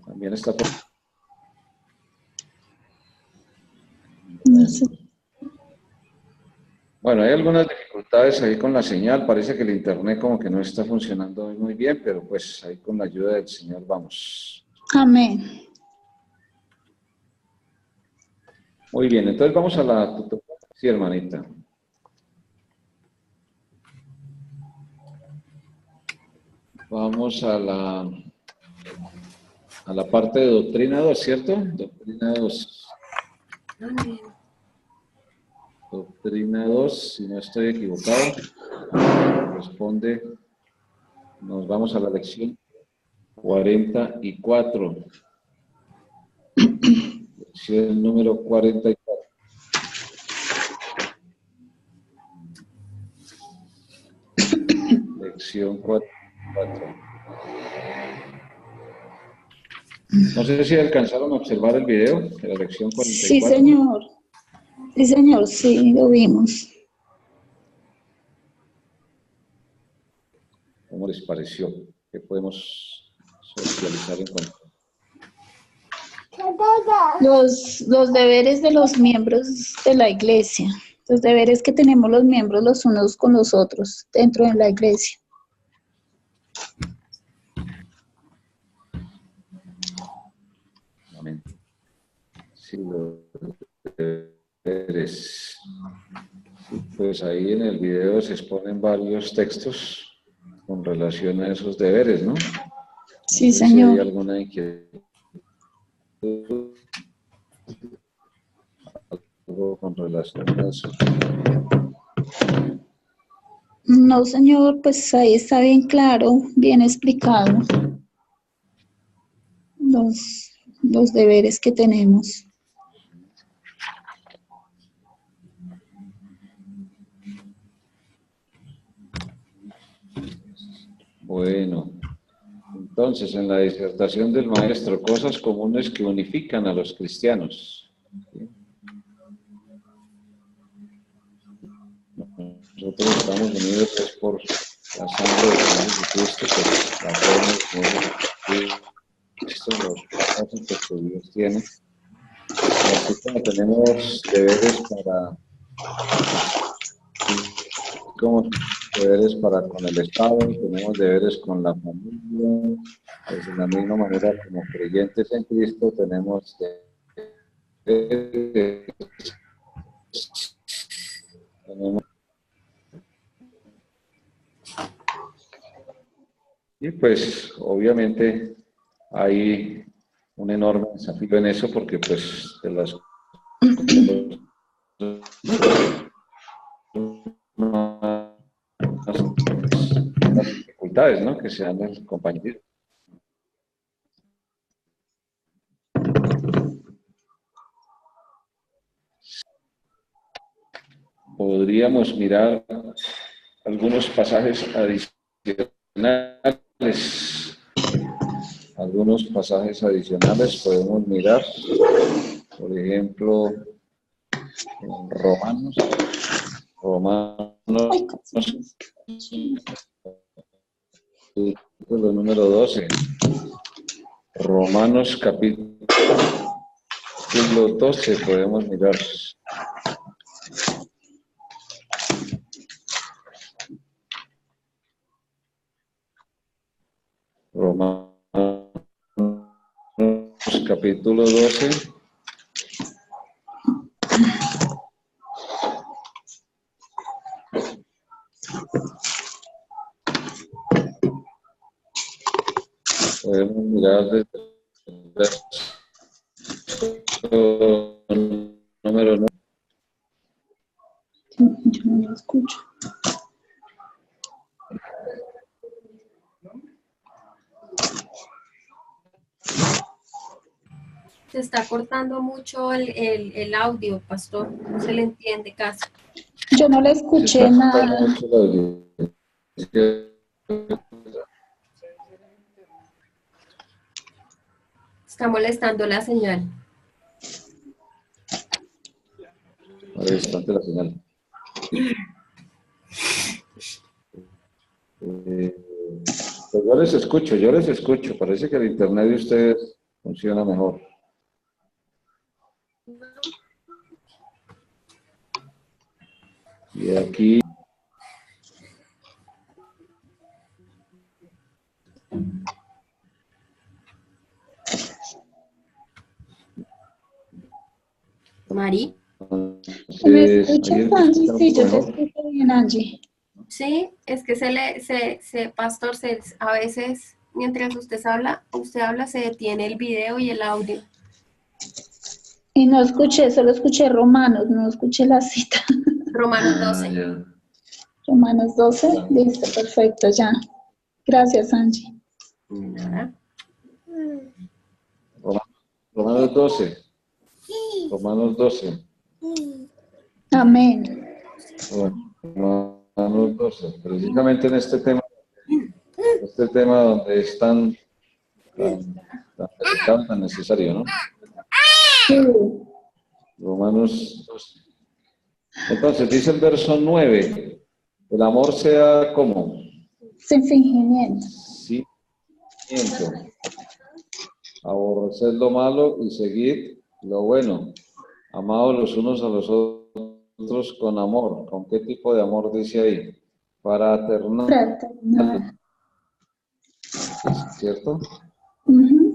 También está por... No sé. Bueno, hay algunas dificultades ahí con la señal. Parece que el internet como que no está funcionando muy bien, pero pues ahí con la ayuda del Señor vamos. Amén. Muy bien, entonces vamos a la tutoría. Sí, hermanita. Vamos a la parte de doctrina 2, ¿cierto? Doctrina 2. Doctrina 2, si no estoy equivocado, corresponde, nos vamos a la lección 44. Lección número 44. Lección 44. No sé si alcanzaron a observar el video de la lección 44. Sí, señor. Sí, señor, sí, lo vimos. ¿Cómo les pareció? ¿Qué podemos socializar en cuanto? Los deberes de los miembros de la iglesia. Los deberes que tenemos los miembros los unos con los otros dentro de la iglesia. Amén. Sí, los deberes. Sí, pues ahí en el video se exponen varios textos con relación a esos deberes, ¿no? Sí, No sé si señor. hay alguna inquietud, algo con relación a eso. No, señor, pues ahí está bien claro, bien explicado los deberes que tenemos. Bueno, entonces en la disertación del maestro, cosas comunes que unifican a los cristianos. ¿Sí? Nosotros estamos unidos pues, por la sangre del Señor Jesucristo, pues la fe en el Señor Jesucristo, los propósitos que Dios tiene. Así como tenemos deberes como deberes para con el Estado, tenemos deberes con la familia, pues de la misma manera como creyentes en Cristo tenemos deberes, y pues obviamente hay un enorme desafío en eso porque pues de las dificultades, ¿no?, que se dan en el compañerismo. Podríamos mirar algunos pasajes adicionales. Algunos pasajes adicionales podemos mirar, por ejemplo, en Romanos, capítulo número 12. Romanos capítulo 12 podemos mirar. Romanos capítulo 12. Podemos mirar desde el verso número 9. Yo no lo escucho. Se está cortando mucho el audio, pastor. No se le entiende casi. Yo no le escuché nada. Está molestando la señal. A ver, está ante la señal. Pues yo les escucho. Parece que el internet de ustedes funciona mejor. Y aquí Mari. ¿Me entonces, ahí escuchas, Angie? está un Sí, poco yo te mejor. escucho bien, Angie. Sí, es que pastor, a veces mientras usted habla, se detiene el video y el audio. Y no escuché, solo escuché Romanos, no escuché la cita. Romanos Ah, 12. ya. Romanos 12, Ya. listo, perfecto, ya. Gracias, Angie. Nada. Romanos 12. Romanos 12. Amén. Romanos 12. Precisamente en este tema donde es tan delicado, tan necesario, ¿no? Sí, Romanos 12. Entonces, dice el verso 9, el amor sea como sin fingimiento. sí, aborrecer lo malo y seguir lo bueno, amados los unos a los otros con amor. ¿Con qué tipo de amor dice ahí? Fraternal, Fraternal. ¿cierto? Ujú.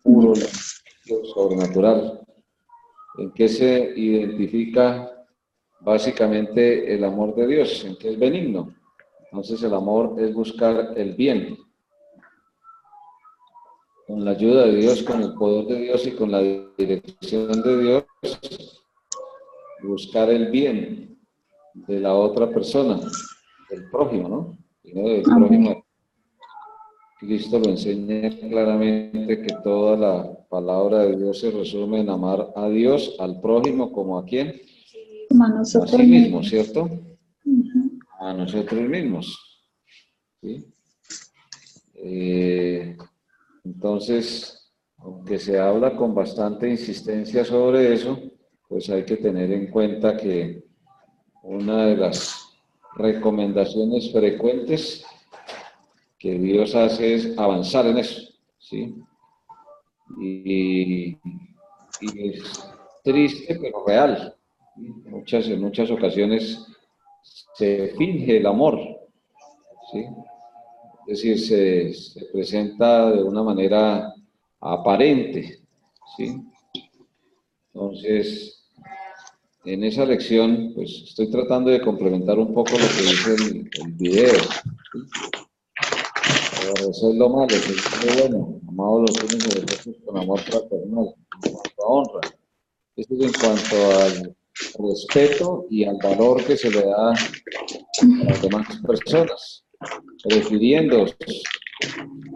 Puro, limpio, sobrenatural. ¿En qué se identifica básicamente el amor de Dios? ¿En qué es benigno? Entonces el amor es buscar el bien. Con la ayuda de Dios, con el poder de Dios y con la dirección de Dios, buscar el bien de la otra persona, del prójimo, ¿no? Primero del Amén. prójimo. Cristo lo enseña claramente que toda la palabra de Dios se resume en amar a Dios, al prójimo, como a quién, Como a a nosotros sí mismo, mismos. ¿cierto? Ujú. A nosotros mismos. ¿Sí? Entonces, aunque se habla con bastante insistencia sobre eso, pues hay que tener en cuenta que una de las recomendaciones frecuentes que Dios hace es avanzar en eso, ¿sí? Y es triste, pero real. En muchas ocasiones se finge el amor, ¿sí? Es decir, se presenta de una manera aparente, ¿sí? Entonces, en esa lección, pues estoy tratando de complementar un poco lo que dice el video, ¿sí? Aborrecer lo malo, seguir lo bueno, amados los unos a los otros con amor fraternal, en cuanto a honra. Esto es en cuanto al respeto y al valor que se le da a las demás personas, prefiriéndolos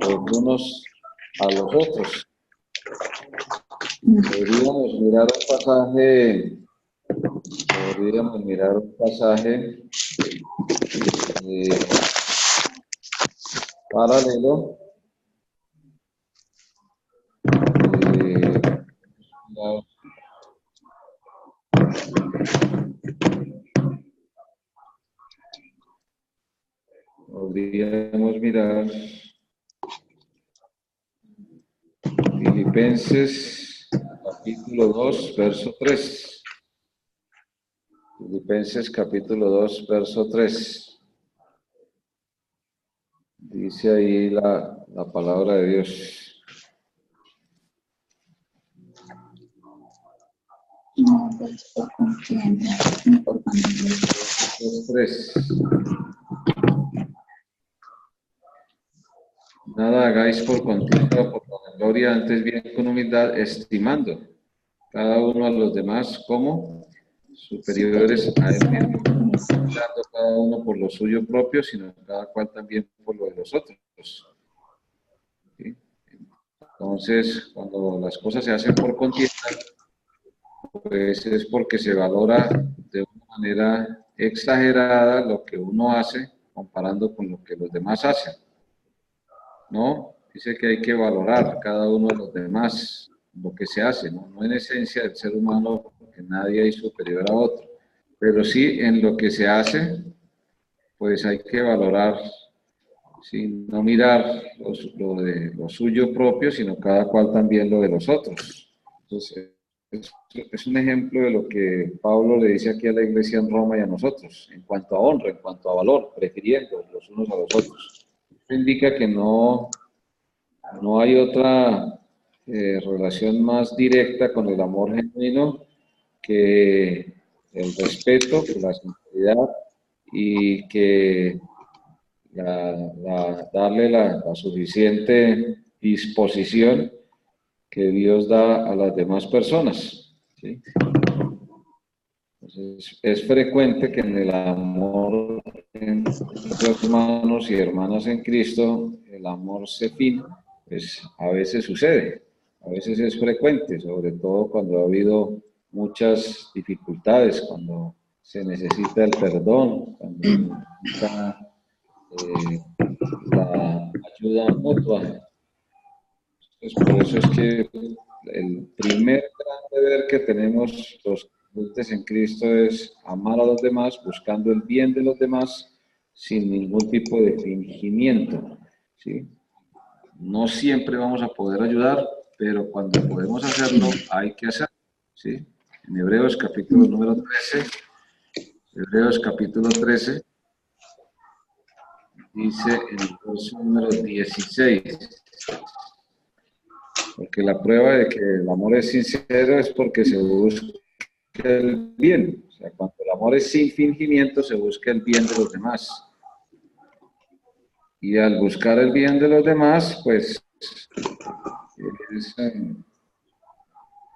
los unos a los otros. Podríamos mirar un pasaje paralelo. Podríamos mirar Filipenses capítulo 2, verso 3. Filipenses capítulo 2, verso 3. Dice ahí la palabra de Dios. No, pues por confianza. Por confianza. 3. Nada hagáis por contienda o por vanagloria, antes bien con humildad, estimando cada uno a los demás como superiores a él mismo, no dando cada uno por lo suyo propio, sino cada cual también por lo de los otros. ¿Sí? Entonces, cuando las cosas se hacen por contienda, pues es porque se valora de una manera exagerada lo que uno hace comparando con lo que los demás hacen. No, dice que hay que valorar cada uno de los demás, lo que se hace, ¿no? No en esencia del ser humano, porque nadie es superior a otro, pero sí en lo que se hace, pues hay que valorar, ¿sí? No mirar lo suyo propio, sino cada cual también lo de los otros. Entonces, es un ejemplo de lo que Pablo le dice aquí a la iglesia en Roma y a nosotros, en cuanto a honra, en cuanto a valor, prefiriendo los unos a los otros. Esto indica que no hay otra relación más directa con el amor genuino que el respeto, que la sinceridad y que darle la suficiente disposición que Dios da a las demás personas, ¿sí? Entonces, es frecuente que en el amor entre hermanos y hermanas en Cristo, el amor se finja, pues a veces sucede, a veces es frecuente, sobre todo cuando ha habido muchas dificultades, cuando se necesita el perdón, cuando se necesita la ayuda mutua. Entonces, por eso es que el primer gran deber que tenemos los creyentes en Cristo es amar a los demás, buscando el bien de los demás, sin ningún tipo de fingimiento, ¿sí? No siempre vamos a poder ayudar, pero cuando podemos hacerlo, hay que hacerlo, ¿sí? En Hebreos capítulo número 13, Hebreos capítulo 13, dice en el verso número 16, porque la prueba de que el amor es sincero es porque se busca el bien. O sea, cuando el amor es sin fingimiento, se busca el bien de los demás. Y al buscar el bien de los demás, pues,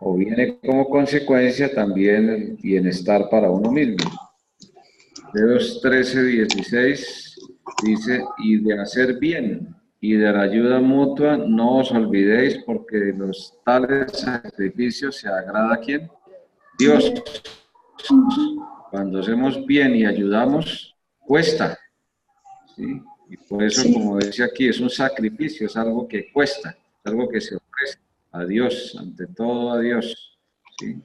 o viene como consecuencia también el bienestar para uno mismo. Hebreos 13, 16 dice, y de hacer bien y de la ayuda mutua no os olvidéis, porque de los tales sacrificios se agrada a ¿quién? Dios. Cuando hacemos bien y ayudamos, cuesta, ¿sí? Y por eso, como decía aquí, es un sacrificio, es algo que cuesta, es algo que se ofrece a Dios, ante todo a Dios, ¿sí?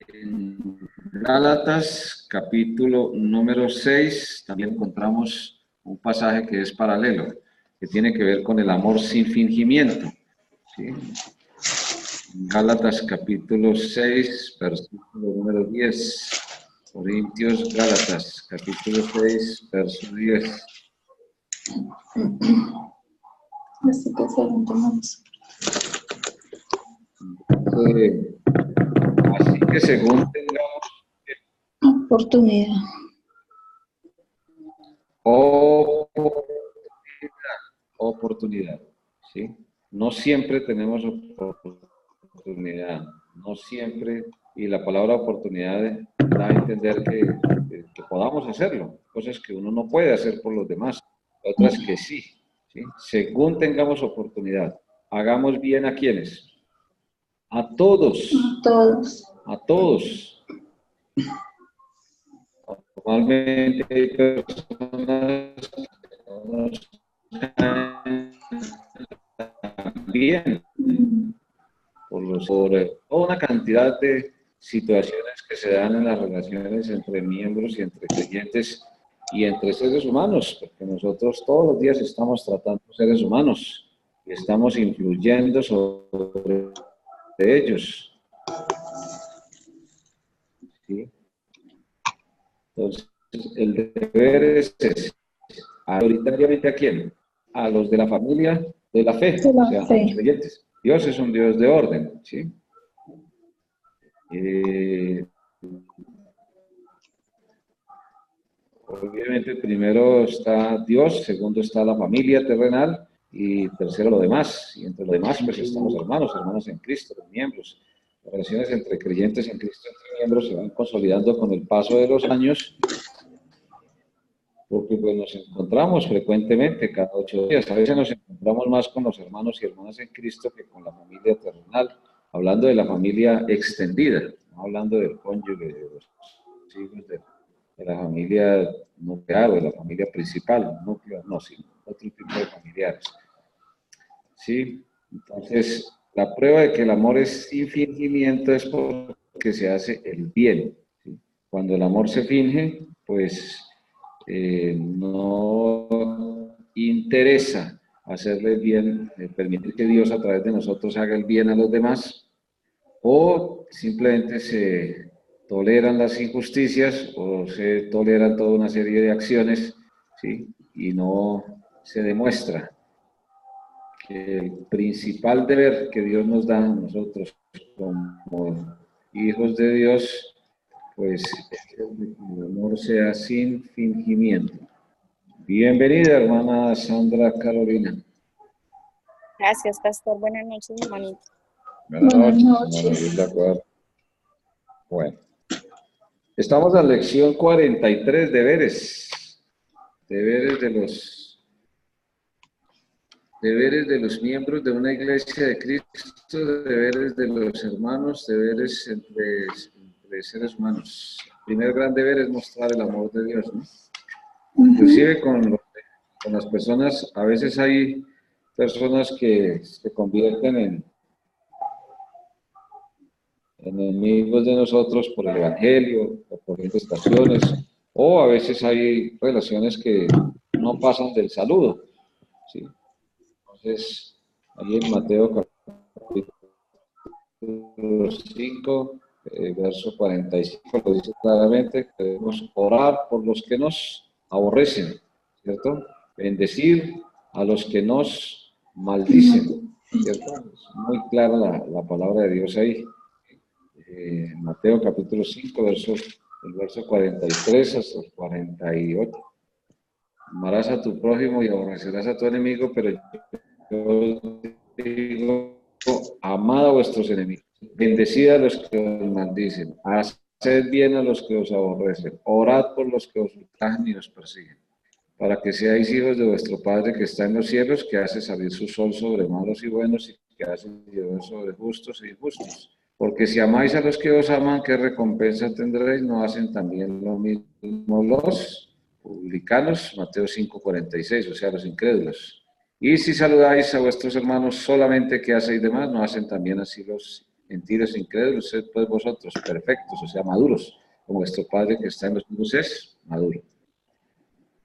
En Gálatas, capítulo número 6, también encontramos un pasaje que es paralelo, que tiene que ver con el amor sin fingimiento, ¿sí? Gálatas, capítulo 6, versículo número 10. Corintios, Gálatas, capítulo 6, verso 10. Así que así que según tengamos oportunidad. Oportunidad, ¿sí? No siempre tenemos oportunidad, no siempre, y la palabra oportunidad da a entender que podamos hacerlo, cosas que uno no puede hacer por los demás, otras que sí, ¿sí? Según tengamos oportunidad, hagamos bien a quienes, a todos, a todos. Normalmente hay personas que no nos caen bien por toda una cantidad de situaciones que se dan en las relaciones entre miembros y entre creyentes y entre seres humanos, porque nosotros todos los días estamos tratando seres humanos y estamos influyendo sobre ellos, ¿sí? Entonces, el deber es ese. Prioritariamente, ¿a quién? A los de la familia de la fe, o sea, a los creyentes. Dios es un Dios de orden, ¿sí? Obviamente, primero está Dios, segundo está la familia terrenal y tercero lo demás. Y entre lo demás, pues estamos hermanos en Cristo, los miembros. Las relaciones entre creyentes en Cristo, entre miembros, se van consolidando con el paso de los años, porque pues nos encontramos frecuentemente, cada 8 días. A veces nos encontramos más con los hermanos y hermanas en Cristo que con la familia terrenal. hablando de la familia extendida, no hablando del cónyuge, de los hijos, de la familia nuclear o de la familia principal, núcleo, no, sino otro tipo de familiares. ¿Sí? Entonces, la prueba de que el amor es sin fingimiento es porque se hace el bien. ¿Sí? Cuando el amor se finge, pues no interesa hacerle el bien, permitir que Dios a través de nosotros haga el bien a los demás, o simplemente se toleran las injusticias o se toleran toda una serie de acciones, ¿sí? Y no se demuestra que el principal deber que Dios nos da a nosotros como hijos de Dios, pues es que el amor sea sin fingimiento. Bienvenida, hermana Sandra Carolina. Gracias, pastor. Buenas noches, hermanito. Buenas Buenas noches, noches. hermana, de acuerdo. Bueno, estamos en la lección 43, deberes. Deberes de los miembros de una iglesia de Cristo, deberes de los hermanos, deberes entre seres humanos. El primer gran deber es mostrar el amor de Dios, ¿no? Inclusive con las personas, a veces hay personas que se convierten en enemigos de nosotros por el Evangelio o por estaciones, o a veces hay relaciones que no pasan del saludo, ¿sí? Entonces, ahí en Mateo capítulo 5, verso 45, lo dice claramente, que debemos orar por los que nos aborrecen, ¿cierto? Bendecir a los que nos maldicen, ¿cierto? Es muy clara la palabra de Dios ahí. Mateo capítulo 5, el verso 43 hasta el 48. Amarás a tu prójimo y aborrecerás a tu enemigo, pero yo digo, amad a vuestros enemigos, bendecid a los que os maldicen, haced bien a los que os aborrecen, orad por los que os ultrajan y os persiguen, para que seáis hijos de vuestro Padre que está en los cielos, que hace salir su sol sobre malos y buenos y que hace llover sobre justos e injustos. Porque si amáis a los que os aman, ¿qué recompensa tendréis? ¿No hacen también lo mismo los publicanos? Mateo 5:46, o sea, los incrédulos. Y si saludáis a vuestros hermanos solamente, ¿qué hacéis de más? ¿No hacen también así los gentiles incrédulos? Sed pues vosotros perfectos, o sea, maduros, como vuestro Padre que está en los cielos es maduro.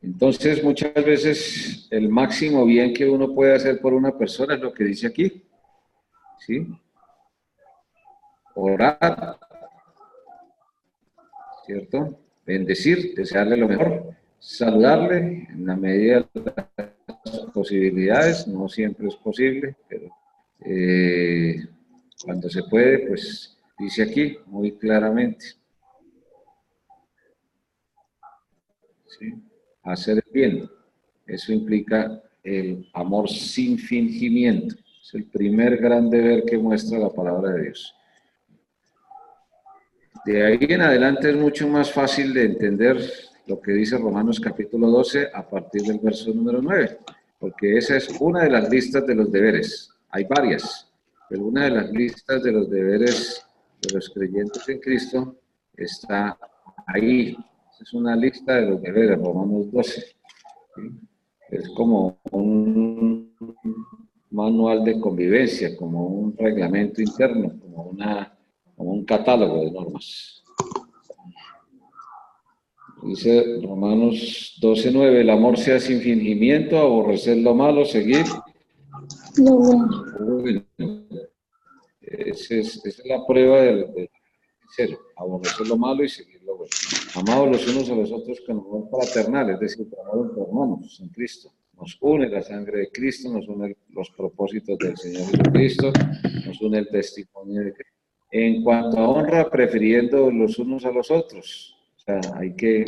Entonces, muchas veces el máximo bien que uno puede hacer por una persona es lo que dice aquí, ¿sí? Orar, ¿cierto? Bendecir, desearle lo mejor, saludarle en la medida de las posibilidades, no siempre es posible, pero cuando se puede, pues dice aquí muy claramente, ¿sí? Hacer el bien, eso implica el amor sin fingimiento, es el primer gran deber que muestra la palabra de Dios. De ahí en adelante es mucho más fácil de entender lo que dice Romanos capítulo 12 a partir del verso número 9, porque esa es una de las listas de los deberes. Hay varias, pero una de las listas de los deberes de los creyentes en Cristo está ahí. Es una lista de los deberes, Romanos 12. ¿Sí? Es como un manual de convivencia, como un reglamento interno, como un catálogo de normas. Dice Romanos 12:9, el amor sea sin fingimiento, aborrecer lo malo, seguir Lo bueno. bueno. Esa es la prueba del sincero, aborrecer lo malo y seguir lo bueno. Amados los unos a los otros con amor fraternal, es decir, con amor entre hermanos en Cristo. Nos une la sangre de Cristo, nos une los propósitos del Señor Jesucristo, nos une el testimonio de Cristo. En cuanto a honra, prefiriendo los unos a los otros. O sea, hay que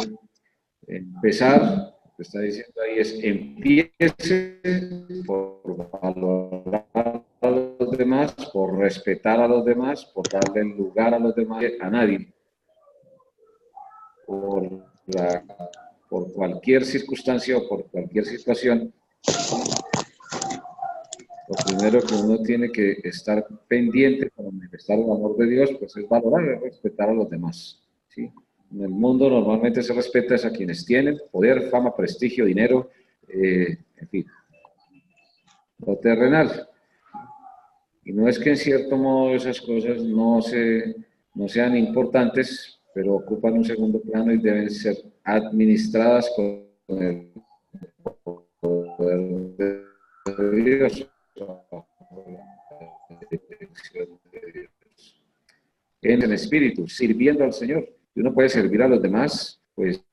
empezar, lo que está diciendo ahí es, empiece por valorar a los demás, por respetar a los demás, por darle el lugar a los demás, a nadie, por cualquier circunstancia o por cualquier situación, lo primero que uno tiene que estar pendiente para manifestar el amor de Dios, pues es valorar y respetar a los demás, ¿sí? En el mundo normalmente se respeta a quienes tienen poder, fama, prestigio, dinero, en fin, lo terrenal. Y no es que en cierto modo esas cosas no sean importantes, pero ocupan un segundo plano y deben ser administradas con el poder de Dios. En el espíritu, sirviendo al Señor. Si uno puede servir a los demás, pues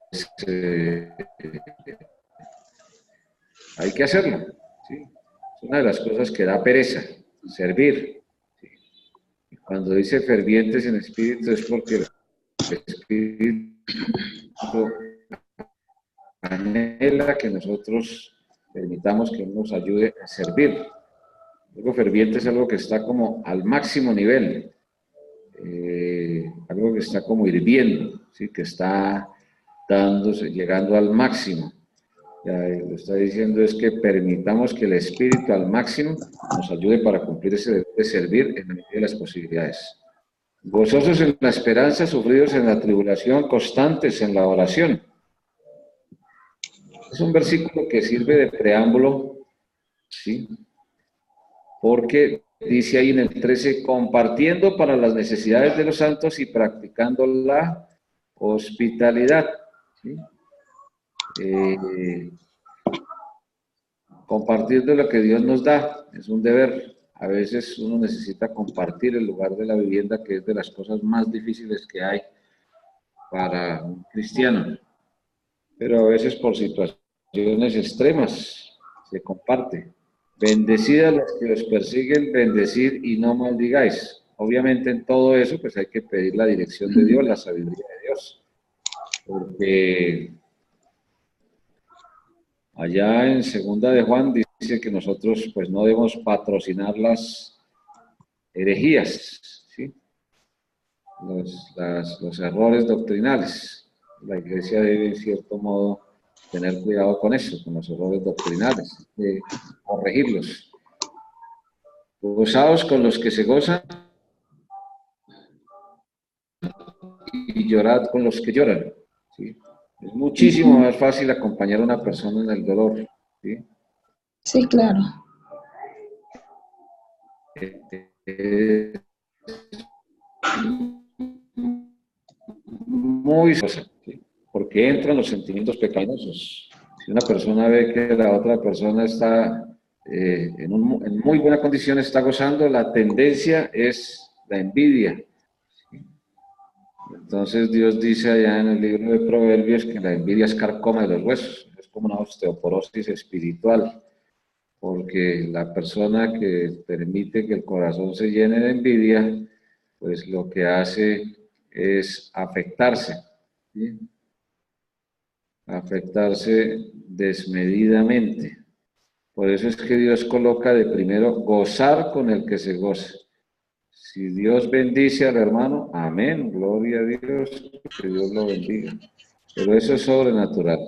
hay que hacerlo, ¿sí? Es una de las cosas que da pereza, servir. ¿Sí? Cuando dice fervientes en espíritu es porque el espíritu anhela que nosotros permitamos que nos ayude a servir. Algo ferviente es algo que está como al máximo nivel, algo que está como hirviendo, ¿sí? Que está llegando al máximo. Ya lo está diciendo es que permitamos que el Espíritu al máximo nos ayude para cumplir ese deber de servir en la medida de las posibilidades. Gozosos en la esperanza, sufridos en la tribulación, constantes en la oración. Es un versículo que sirve de preámbulo, ¿sí? Porque dice ahí en el 13, compartiendo para las necesidades de los santos y practicando la hospitalidad, ¿sí? Compartir de lo que Dios nos da es un deber. A veces uno necesita compartir el lugar de la vivienda, que es de las cosas más difíciles que hay para un cristiano. Pero a veces por situaciones extremas se comparte. Bendecid a los que os persiguen, bendecid y no maldigáis. Obviamente en todo eso pues hay que pedir la dirección de Dios, la sabiduría de Dios. Porque allá en segunda de Juan dice que nosotros pues no debemos patrocinar las herejías, ¿sí? Los errores doctrinales. La iglesia debe en cierto modo tener cuidado con eso, con los errores doctrinales, corregirlos. Gozaos con los que se gozan y llorad con los que lloran, ¿sí? Es muchísimo más fácil acompañar a una persona en el dolor, ¿sí? Sí, claro. Muy cosa, ¿sí? Porque entran los sentimientos pecaminosos. Si una persona ve que la otra persona está en muy buena condición, está gozando, la tendencia es la envidia. ¿Sí? Entonces Dios dice allá en el libro de Proverbios que la envidia es carcoma de los huesos, es como una osteoporosis espiritual, porque la persona que permite que el corazón se llene de envidia, pues lo que hace es afectarse, ¿sí? Afectarse desmedidamente. Por eso es que Dios coloca de primero gozar con el que se goce. Si Dios bendice al hermano, amén, gloria a Dios, que Dios lo bendiga. Pero eso es sobrenatural.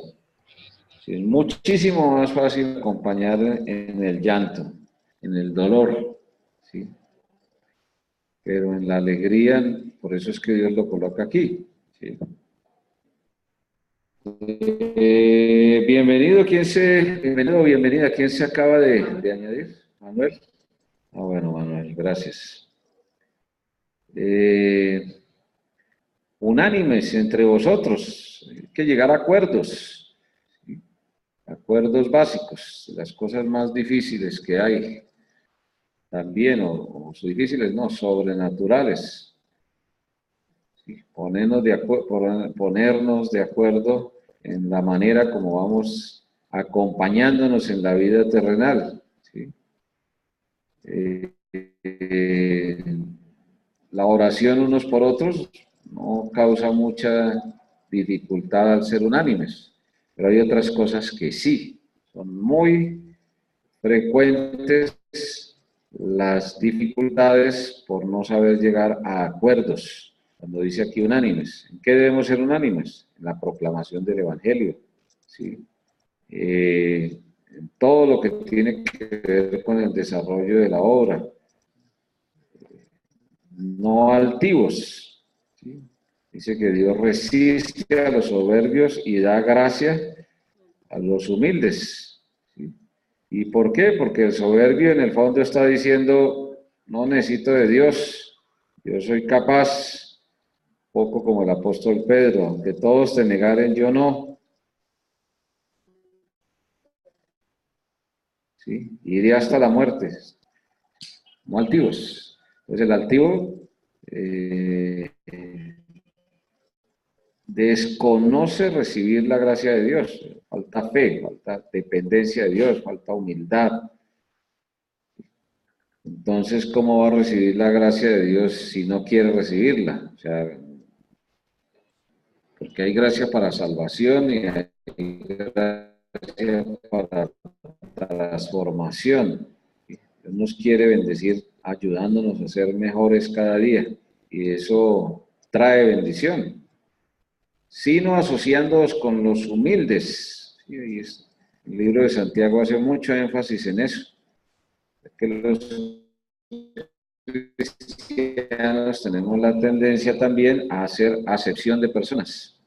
Sí, es muchísimo más fácil acompañar en el llanto, en el dolor, ¿sí? Pero en la alegría, por eso es que Dios lo coloca aquí, ¿sí? Bienvenido o bienvenida, ¿quién se acaba de añadir? ¿Manuel? Ah, bueno, Manuel, gracias. Unánimes entre vosotros, hay que llegar a acuerdos, ¿sí? Acuerdos básicos, las cosas más difíciles que hay, también, o difíciles, no, sobrenaturales. ¿Sí? Ponernos de acuerdo en la manera como vamos acompañándonos en la vida terrenal, ¿sí? La oración unos por otros no causa mucha dificultad al ser unánimes, pero hay otras cosas que sí, son muy frecuentes las dificultades por no saber llegar a acuerdos. Cuando dice aquí unánimes, ¿en qué debemos ser unánimes? En la proclamación del Evangelio, ¿sí? en todo lo que tiene que ver con el desarrollo de la obra. No altivos, ¿sí? Dice que Dios resiste a los soberbios y da gracia a los humildes, ¿sí? ¿Y por qué? Porque el soberbio en el fondo está diciendo, no necesito de Dios, yo soy capaz, poco como el apóstol Pedro, aunque todos te negaren, yo no. ¿Sí? Iré hasta la muerte, no altivos. Entonces el altivo desconoce recibir la gracia de Dios, falta fe, falta dependencia de Dios, falta humildad. Entonces, ¿cómo va a recibir la gracia de Dios si no quiere recibirla? O sea, porque hay gracia para salvación y hay gracia para transformación. Dios nos quiere bendecir ayudándonos a ser mejores cada día y eso trae bendición, sino asociándonos con los humildes. Sí, el libro de Santiago hace mucho énfasis en eso, que los cristianos tenemos la tendencia también a hacer acepción de personas.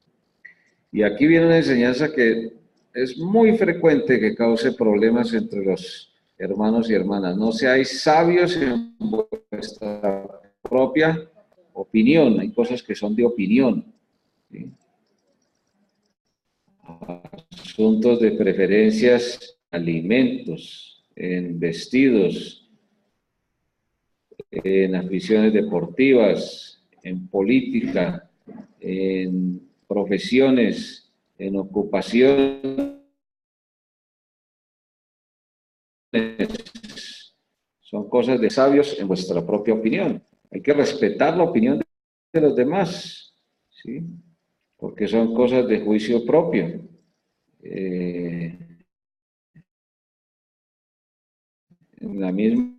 Y aquí viene una enseñanza que es muy frecuente que cause problemas entre los hermanos y hermanas. No seáis sabios en vuestra propia opinión. Hay cosas que son de opinión, ¿sí? Asuntos de preferencias, alimentos, en vestidos, en aficiones deportivas, en política, en profesiones, en ocupaciones. Son cosas de sabios en vuestra propia opinión. Hay que respetar la opinión de los demás, ¿sí? Porque son cosas de juicio propio. En la misma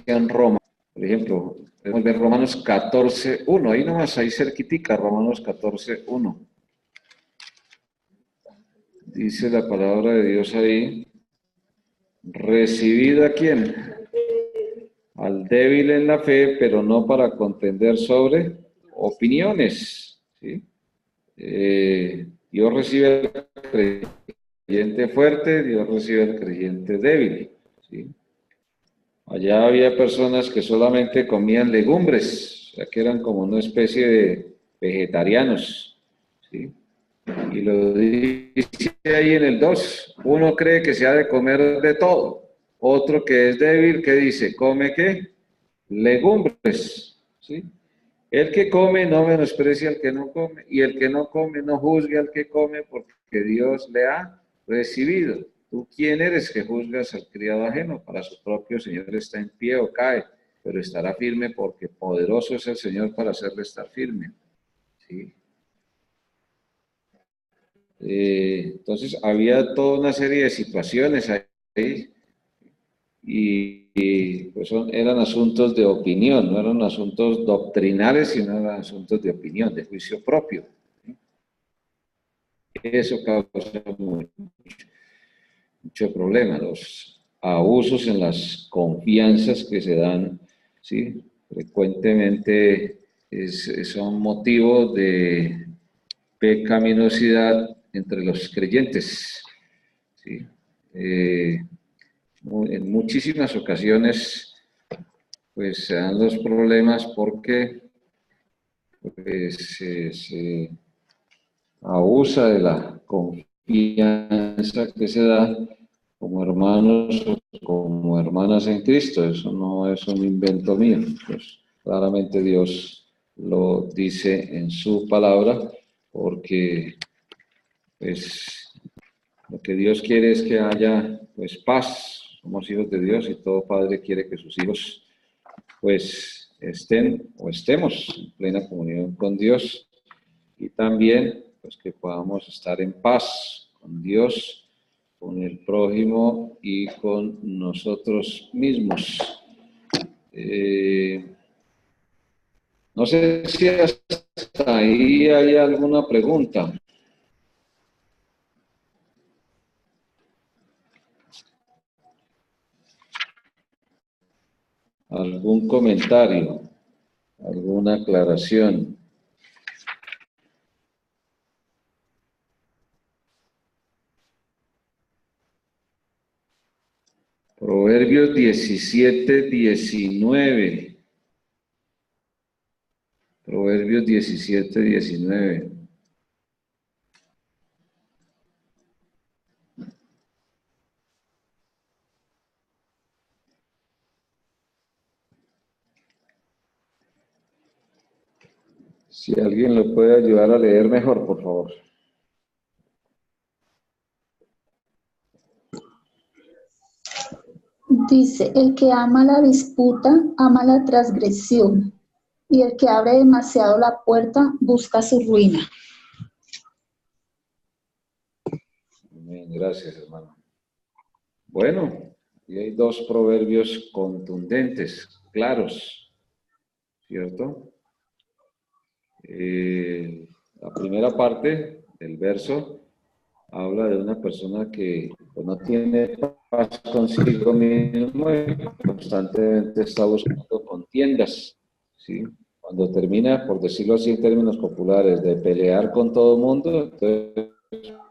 en Roma, por ejemplo, podemos ver Romanos 14:1, ahí nomás, ahí cerquitica, Romanos 14:1. Dice la palabra de Dios ahí, recibid a quién, al débil en la fe, pero no para contender sobre opiniones, ¿sí? Dios recibe al creyente fuerte, Dios recibe al creyente débil, ¿sí? Allá había personas que solamente comían legumbres, o sea que eran como una especie de vegetarianos, ¿sí? Y lo dice ahí en el 2, uno cree que se ha de comer de todo, otro que es débil, que dice, ¿come qué? Legumbres, ¿sí? El que come no menosprecia al que no come, y el que no come no juzgue al que come, porque Dios le ha recibido. ¿Tú quién eres que juzgas al criado ajeno? Para su propio Señor está en pie o cae, pero estará firme porque poderoso es el Señor para hacerle estar firme, ¿sí? Entonces había toda una serie de situaciones ahí y pues eran asuntos de opinión, no eran asuntos doctrinales, sino eran asuntos de opinión, de juicio propio. Eso causa mucho problema, los abusos en las confianzas que se dan, ¿sí? Frecuentemente son motivo de pecaminosidad entre los creyentes, ¿sí? En muchísimas ocasiones pues se dan los problemas porque pues, se abusa de la confianza que se da como hermanos o como hermanas en Cristo. Eso no es un invento mío, pues claramente Dios lo dice en su palabra, porque pues lo que Dios quiere es que haya pues paz. Somos hijos de Dios y todo padre quiere que sus hijos pues estén o estemos en plena comunión con Dios y también pues que podamos estar en paz con Dios, con el prójimo y con nosotros mismos. No sé si hasta ahí hay alguna pregunta. ¿Algún comentario? ¿Alguna aclaración? Proverbios 17, 19. Proverbios 17, 19. Si alguien lo puede ayudar a leer mejor, por favor. Dice, el que ama la disputa, ama la transgresión, y el que abre demasiado la puerta, busca su ruina. Bien, gracias, hermano. Bueno, y hay dos proverbios contundentes, claros, ¿cierto? La primera parte del verso habla de una persona que pues, no tiene paz consigo mismo y constantemente está buscando contiendas, ¿sí? Cuando termina, por decirlo así en términos populares, de pelear con todo el mundo, entonces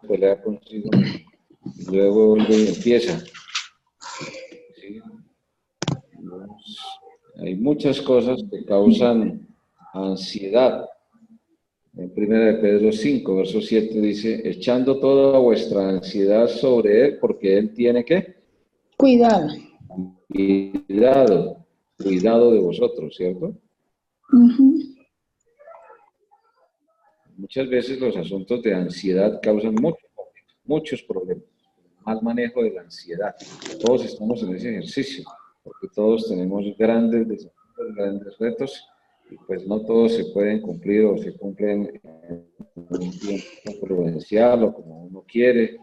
pelea consigo mismo. Y luego vuelve y empieza. ¿Sí? Hay muchas cosas que causan ansiedad. En 1 de Pedro 5, verso 7 dice, echando toda vuestra ansiedad sobre él, porque él tiene ¿qué? Cuidado. Cuidado de vosotros, ¿cierto? Ujú. Muchas veces los asuntos de ansiedad causan muchos problemas. Mal manejo de la ansiedad. Todos estamos en ese ejercicio, porque todos tenemos grandes desafíos, grandes retos, y pues no todos se pueden cumplir o se cumplen en un tiempo prudencial o como uno quiere.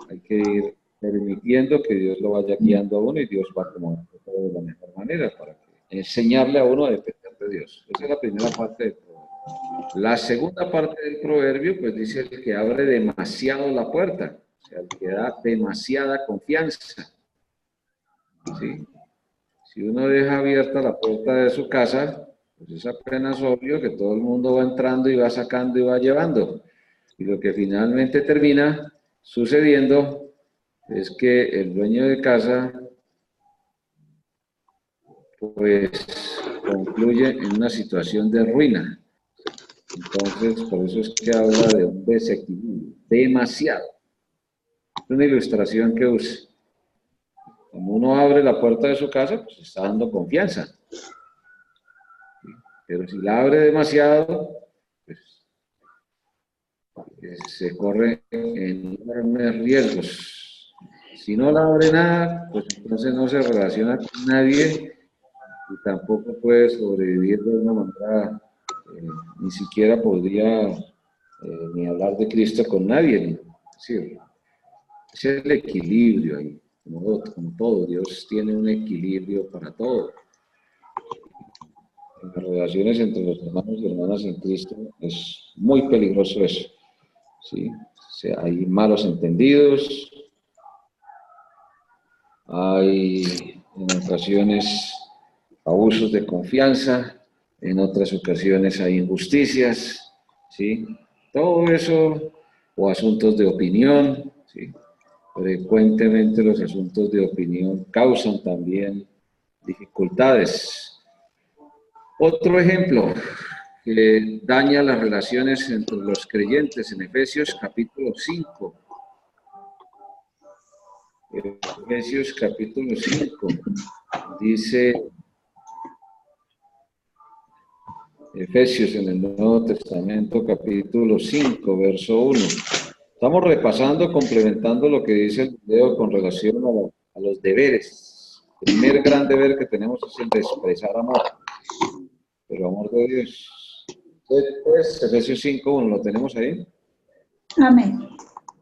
Hay que ir permitiendo que Dios lo vaya guiando a uno y Dios va acomodando todo de la mejor manera para enseñarle a uno a depender de Dios. Esa es la primera parte del proverbio. La segunda parte del proverbio, pues dice el que abre demasiado la puerta, o sea, el que da demasiada confianza. ¿Sí? Si uno deja abierta la puerta de su casa, pues es apenas obvio que todo el mundo va entrando y va sacando y va llevando. Y lo que finalmente termina sucediendo es que el dueño de casa, pues, concluye en una situación de ruina. Entonces, por eso es que habla de un desequilibrio, demasiado. Es una ilustración que use. Cuando uno abre la puerta de su casa, pues está dando confianza. Pero si la abre demasiado, pues se corre enormes riesgos. Si no la abre nada, pues entonces no se relaciona con nadie y tampoco puede sobrevivir de una manera, ni siquiera podría ni hablar de Cristo con nadie. ¿Sí? Es el equilibrio ahí, como todo, Dios tiene un equilibrio para todo. En las relaciones entre los hermanos y hermanas en Cristo es muy peligroso eso. ¿Sí? O sea, hay malos entendidos, hay en ocasiones abusos de confianza, en otras ocasiones hay injusticias, ¿sí? Todo eso, o asuntos de opinión, ¿sí? Frecuentemente los asuntos de opinión causan también dificultades. Otro ejemplo que daña las relaciones entre los creyentes en Efesios capítulo 5. Efesios capítulo 5 dice, Efesios en el Nuevo Testamento capítulo 5, verso 1. Estamos repasando, complementando lo que dice el video con relación a los deberes. El primer gran deber que tenemos es el de expresar amor, pero amor de Dios. Pues, Efesios 5:1, ¿lo tenemos ahí? Amén.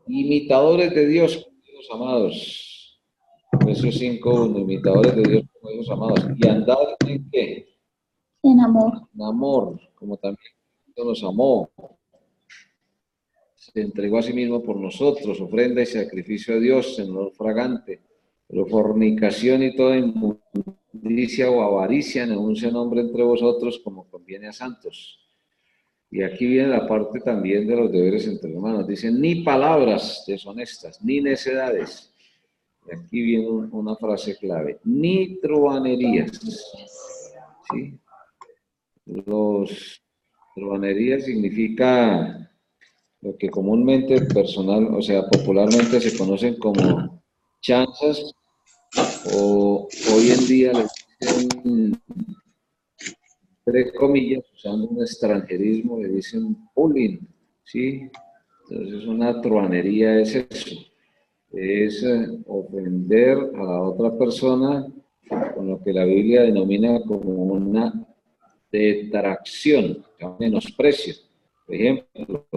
Imitadores de Dios, hijos amados. Efesios 5:1, imitadores de Dios, hijos amados. ¿Y andad en qué? En amor. En amor, como también Cristo nos amó. Se entregó a sí mismo por nosotros, ofrenda y sacrificio a Dios en olor fragante. Pero fornicación y toda inmundicia codicia o avaricia, ni aun se nombre entre vosotros como conviene a santos. Y aquí viene la parte también de los deberes entre hermanos. Dice, ni palabras deshonestas, ni necedades. Y aquí viene una frase clave, ni truhanerías. ¿Sí? Truhanerías significa lo que comúnmente personal, o sea, popularmente se conocen como chanzas, o hoy en día les dicen, entre comillas, usando un extranjerismo, le dicen bullying, ¿sí? Entonces una truhanería es eso, es ofender a la otra persona con lo que la Biblia denomina como una detracción, un menosprecio. Por ejemplo,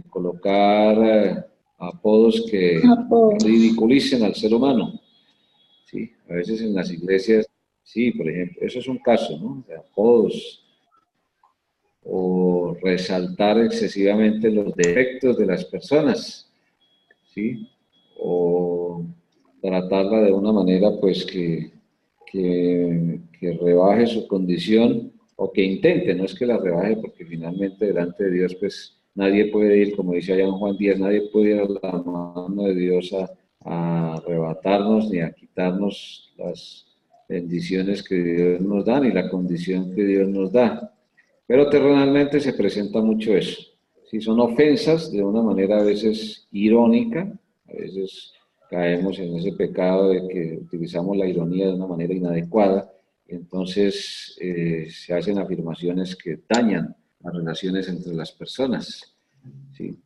colocar apodos que ridiculicen al ser humano. ¿Sí? A veces en las iglesias, sí, por ejemplo, eso es un caso, ¿no? De apodos, o resaltar excesivamente los defectos de las personas, ¿sí? O tratarla de una manera, pues, que rebaje su condición, o que intente, no es que la rebaje, porque finalmente delante de Dios, pues, nadie puede ir, como dice allá en Juan 10, nadie puede ir a la mano de Dios a arrebatarnos ni a quitarnos las bendiciones que Dios nos da, ni la condición que Dios nos da. Pero terrenalmente se presenta mucho eso. Si son ofensas de una manera a veces irónica, a veces caemos en ese pecado de que utilizamos la ironía de una manera inadecuada, entonces se hacen afirmaciones que dañan las relaciones entre las personas, ¿sí?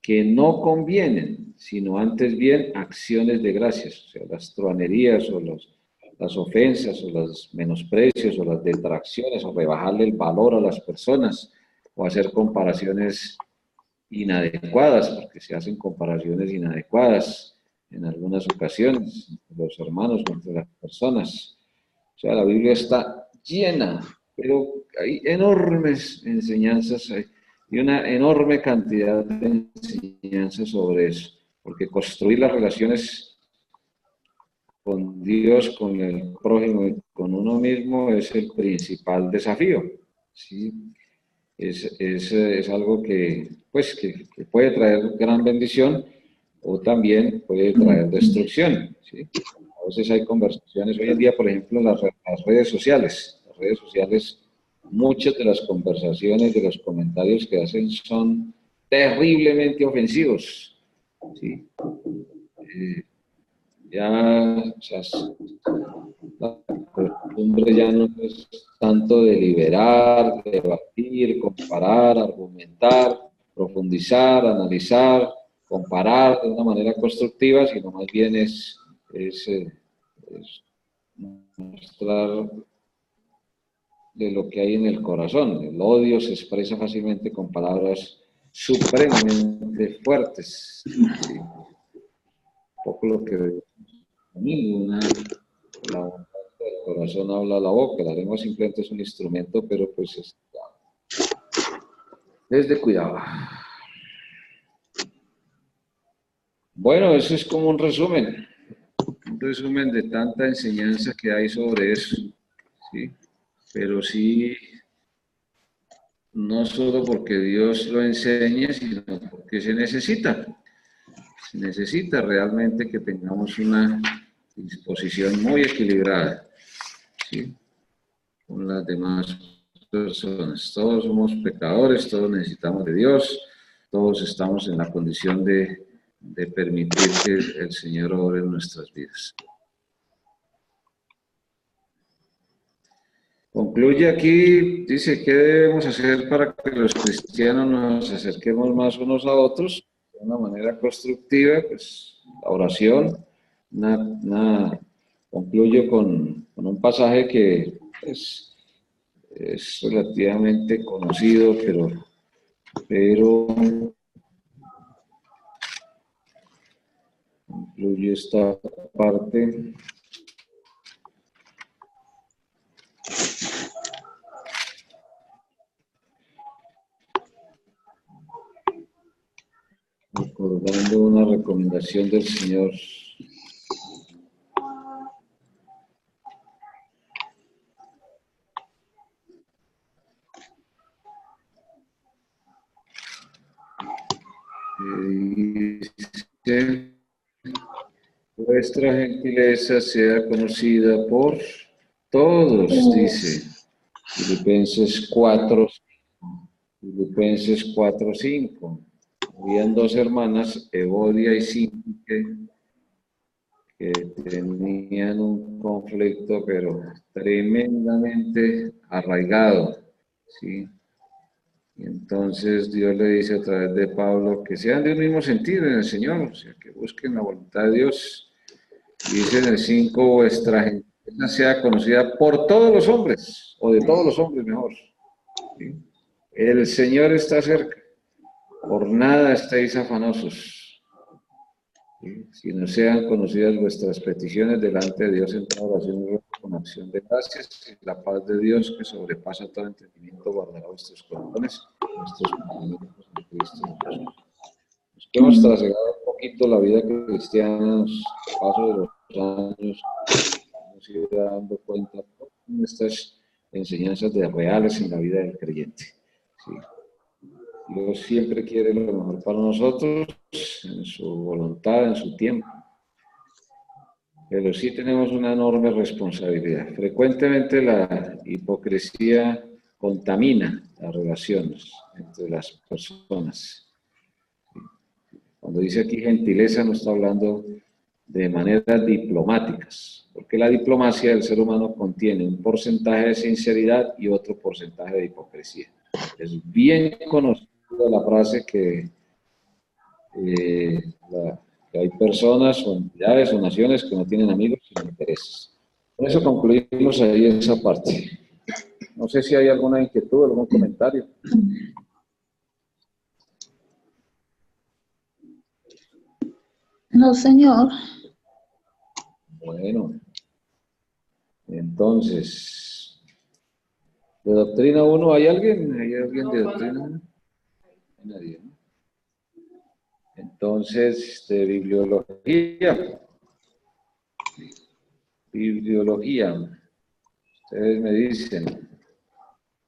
Que no convienen, sino antes bien acciones de gracias, o sea, las truhanerías o las ofensas o los menosprecios o las detracciones o rebajarle el valor a las personas o hacer comparaciones inadecuadas, porque se hacen comparaciones inadecuadas en algunas ocasiones entre los hermanos o entre las personas. O sea, la Biblia está llena, pero hay enormes enseñanzas y una enorme cantidad de enseñanzas sobre eso, porque construir las relaciones con Dios, con el prójimo y con uno mismo es el principal desafío, ¿sí? Es algo que, pues, que puede traer gran bendición o también puede traer destrucción, ¿sí? A veces hay conversaciones, hoy en día, por ejemplo, en las redes sociales. Las redes sociales, muchas de las conversaciones, de los comentarios que hacen son terriblemente ofensivos, ¿sí? Ya, o sea, la costumbre ya no es tanto deliberar, debatir, comparar, argumentar, profundizar, analizar, comparar de una manera constructiva, sino más bien es mostrar de lo que hay en el corazón. El odio se expresa fácilmente con palabras supremamente fuertes. ¿Sí? Un poco lo que ninguna, la bondad del corazón habla la boca, la lengua simplemente es un instrumento, pero pues es de cuidado. Bueno, eso es como un resumen de tanta enseñanza que hay sobre eso, ¿sí? Pero sí, no solo porque Dios lo enseñe, sino porque se necesita. Se necesita realmente que tengamos una disposición muy equilibrada, ¿sí? Con las demás personas. Todos somos pecadores, todos necesitamos de Dios, todos estamos en la condición de permitir que el Señor obre en nuestras vidas. Concluye aquí, dice, ¿qué debemos hacer para que los cristianos nos acerquemos más unos a otros de una manera constructiva? Pues la oración. Concluyo con un pasaje que es relativamente conocido, pero concluye esta parte. Recordando una recomendación del Señor. dice, vuestra gentileza sea conocida por todos, dice Filipenses 4, Filipenses 4:5. Habían dos hermanas, Evodia y Síntique, que tenían un conflicto, pero tremendamente arraigado, ¿sí? Y entonces Dios le dice a través de Pablo que sean de un mismo sentido en el Señor, o sea, que busquen la voluntad de Dios. Dice en el 5, vuestra gentileza sea conocida por todos los hombres, o de todos los hombres mejor, ¿sí? El Señor está cerca, por nada estéis afanosos, ¿sí? Sino sean conocidas vuestras peticiones delante de Dios en toda oración y ruego con acción de gracias, y la paz de Dios que sobrepasa todo entendimiento guardará vuestros corazones, vuestros pensamientos en Cristo Jesús. Nos hemos trasladado un poquito la vida cristiana, a paso de los años, nos ido dando cuenta de estas enseñanzas de reales en la vida del creyente, ¿sí? Dios siempre quiere lo mejor para nosotros, en su voluntad, en su tiempo. Pero sí tenemos una enorme responsabilidad. Frecuentemente la hipocresía contamina las relaciones entre las personas. Cuando dice aquí gentileza, no está hablando de maneras diplomáticas, porque la diplomacia del ser humano contiene un porcentaje de sinceridad y otro porcentaje de hipocresía. Es bien conocida la frase que hay personas o entidades o naciones que no tienen amigos sino intereses. Por eso concluimos ahí esa parte. No sé si hay alguna inquietud, algún comentario. No, señor. Bueno, entonces, ¿de doctrina 1 hay alguien? ¿Hay alguien de doctrina 1? Nadie, ¿no? Entonces, de bibliología. Bibliología. Ustedes me dicen,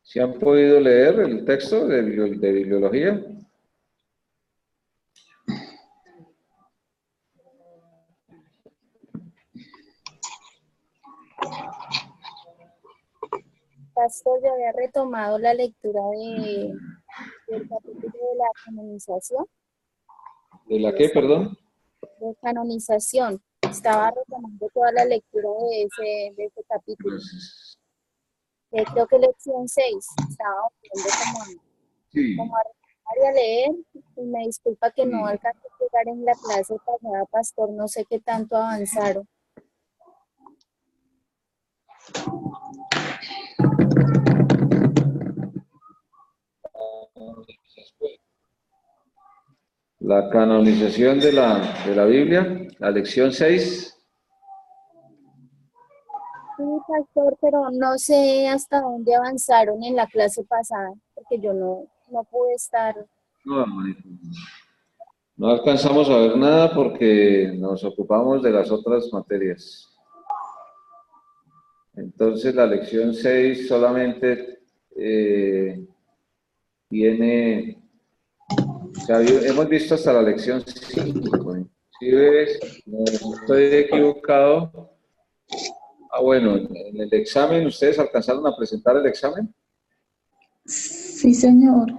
¿si han podido leer el texto de bibliología? Pastor, yo había retomado la lectura del capítulo de la canonización. ¿De la qué, perdón? De canonización. Estaba retomando toda la lectura de ese capítulo. Creo que lección 6. Estaba volviendo como a leer. Y me disculpa que no alcancé a llegar en la clase pasada, pastor. No sé qué tanto avanzaron. La canonización de la Biblia, la lección 6. Sí, pastor, pero no sé hasta dónde avanzaron en la clase pasada, porque yo no pude estar. No alcanzamos a ver nada porque nos ocupamos de las otras materias. Entonces la lección 6 solamente tiene, o sea, hemos visto hasta la lección 5. Si ves, no estoy equivocado. Bueno, en el examen, ¿ustedes alcanzaron a presentar el examen? Sí, señor.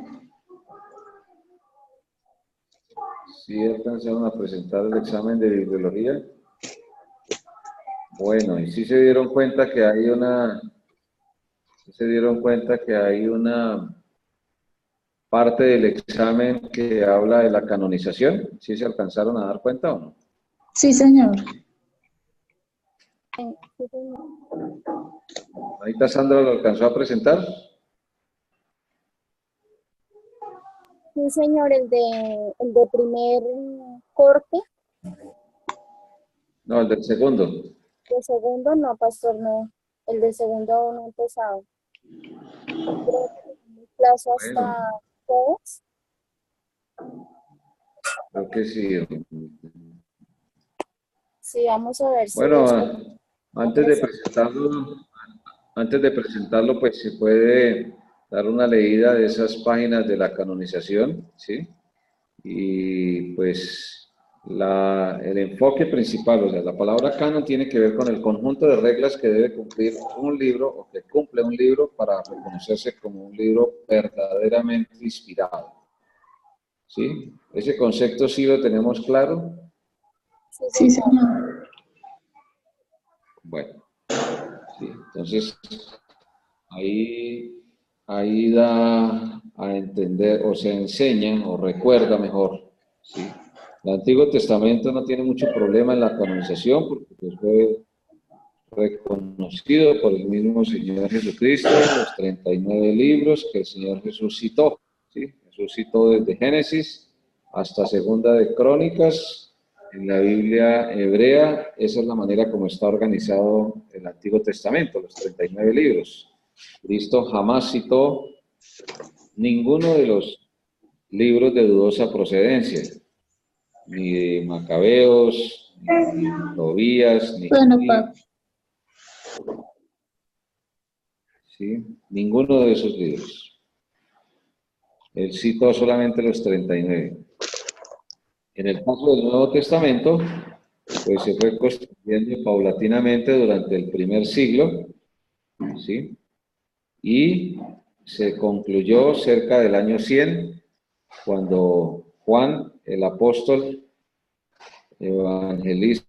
Sí, alcanzaron a presentar el examen de bibliología. Bueno, y sí se dieron cuenta que hay una parte del examen que habla de la canonización. ¿Sí se alcanzaron a dar cuenta o no? Sí, señor. Ahorita Sandra lo alcanzó a presentar. Sí, señor, el de primer corte. No, el del segundo. El segundo no, pastor, no. El del segundo aún no ha empezado. Creo que tenemos plazo hasta todos. Creo que sí. Sí, vamos a ver si Bueno, antes de presentarlo, pues se puede dar una leída de esas páginas de la canonización, ¿sí? Y pues el enfoque principal, o sea, la palabra canon tiene que ver con el conjunto de reglas que debe cumplir un libro o que cumple un libro para reconocerse como un libro verdaderamente inspirado. ¿Sí? ¿Ese concepto sí lo tenemos claro? Sí, señor. Bueno, sí, entonces ahí da a entender o se enseña o recuerda mejor, ¿sí? El Antiguo Testamento no tiene mucho problema en la canonización porque pues, fue reconocido por el mismo Señor Jesucristo, los 39 libros que el Señor Jesús citó, ¿sí? Jesús citó desde Génesis hasta Segunda de Crónicas. En la Biblia hebrea, esa es la manera como está organizado el Antiguo Testamento, los 39 libros. Cristo jamás citó ninguno de los libros de dudosa procedencia, ni de Macabeos, ni Tobías, ni Bueno, papi. ¿sí? Ninguno de esos libros. Él citó solamente los 39. En el caso del Nuevo Testamento, pues se fue construyendo paulatinamente durante el primer siglo, ¿sí? Y se concluyó cerca del año 100, cuando Juan, el apóstol evangelista,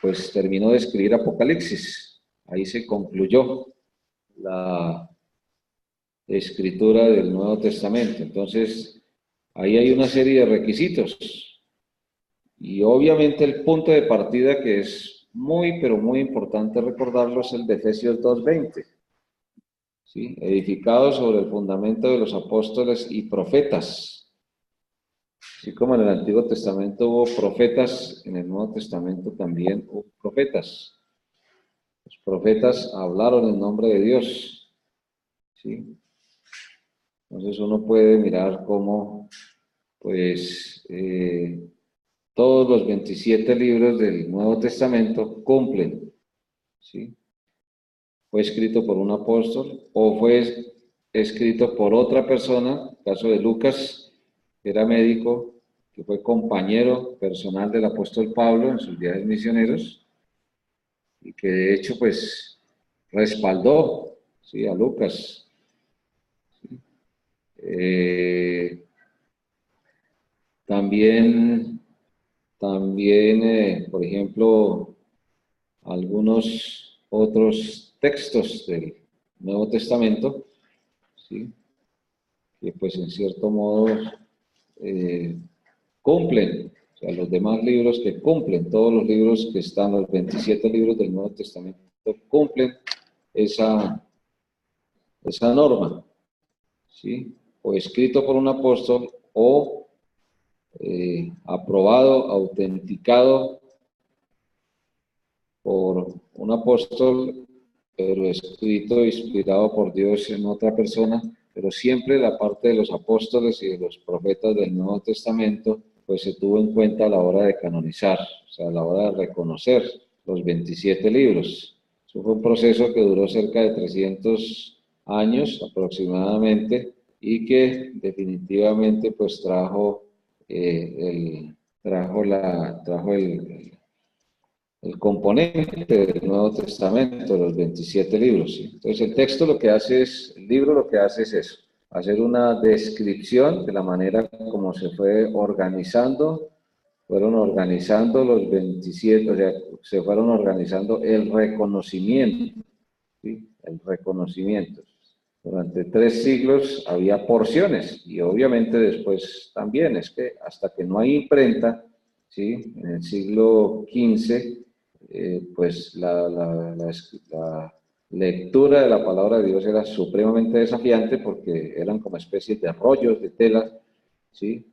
pues terminó de escribir Apocalipsis. Ahí se concluyó la escritura del Nuevo Testamento. Entonces, ahí hay una serie de requisitos. Y obviamente el punto de partida que es muy, pero muy importante recordarlo es el de Efesios 2:20. ¿Sí? Edificado sobre el fundamento de los apóstoles y profetas. Así como en el Antiguo Testamento hubo profetas, en el Nuevo Testamento también hubo profetas. Los profetas hablaron en nombre de Dios. ¿Sí? Entonces uno puede mirar cómo, pues, todos los 27 libros del Nuevo Testamento cumplen, ¿sí? Fue escrito por un apóstol o fue escrito por otra persona, el caso de Lucas, que era médico, que fue compañero personal del apóstol Pablo en sus viajes misioneros, y que de hecho, pues, respaldó, ¿sí? A Lucas. ¿Sí? También, por ejemplo, algunos otros textos del Nuevo Testamento, ¿sí? Que pues en cierto modo cumplen, o sea, los demás libros que cumplen, todos los libros que están, los 27 libros del Nuevo Testamento, cumplen esa norma, ¿sí? O escrito por un apóstol o aprobado, autenticado por un apóstol, pero escrito, inspirado por Dios en otra persona, pero siempre la parte de los apóstoles y de los profetas del Nuevo Testamento, pues se tuvo en cuenta a la hora de canonizar, o sea, a la hora de reconocer los 27 libros. Eso fue un proceso que duró cerca de 300 años aproximadamente y que definitivamente pues trajo el componente del Nuevo Testamento, los 27 libros. ¿Sí? Entonces el texto lo que hace es, el libro lo que hace es eso, hacer una descripción de la manera como se fueron organizando los 27, o sea, se fueron organizando el reconocimiento, ¿sí? El reconocimiento. Durante 3 siglos había porciones y obviamente después también, es que hasta que no hay imprenta, ¿sí? En el siglo XV, pues la lectura de la palabra de Dios era supremamente desafiante porque eran como especies de rollos de tela, ¿sí?